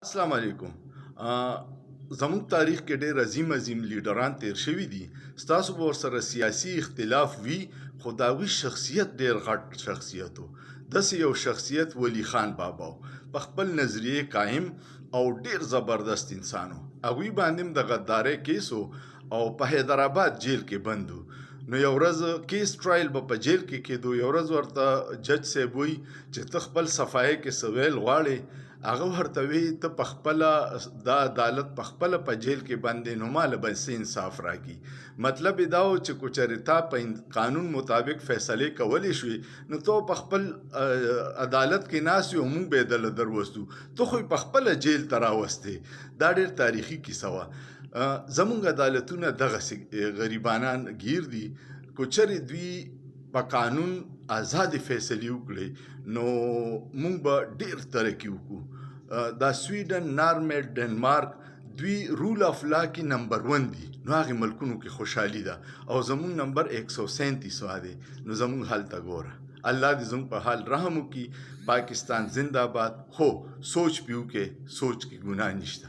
السلام علیکم. زموږ تاریخ کې ډېر عظیم لیډران تیر شوي دي. ستاسو به ورسره سیاسي اختلاف وي، خو د هغوی شخصیت ډېر غټ شخصیت و. داسې یو شخصیت ولی خان بابا و، په خپل نظریې قایم او ډېر زبردست انسان و. هغوی باندې هم د غدارۍ کیس و او په حیدرآباد جیل کې بند و. نو یو ورځ کیس ټرایل به په جیل کې کېدو. یو ورځ ورته جج صاحب وایي چې ته خپل صفایي کې څه ویل غواړې. هغه ورته وایي ته پخپله دا عدالت پخپله په جیل کې بند دی، نو ماله به څه انصاف راکړي. مطلب یې دا و چې که چېرې تا په قانون مطابق فیصلې کولی شوې، نو ته په خپل عدالت کې ناست یې او موږ به یې دله دروستو، ته خو یې پخپله جیل ته راوستې. دا ډېر تاریخي کیسه وه. زموږ عدالتونه دغسې غریبانان ګیر دي. که چېرې دوی په قانون آزادې فیصلې وکړي نو موږ به ډېر ترقي وکړو. دا سویډن، نارمې، ډنمارک دوی رول آف لا کې نمبر 1 دي. نو هغې ملکونو کې خوشحالي ده او زموږ نمبر 137 دی. نو زموږ حال ته ګوره. الله دې زموږ په حال رحم وکړي. پاکستان زنده باد. هو سوچ پې وکړئ، سوچ کې ګناه نشته.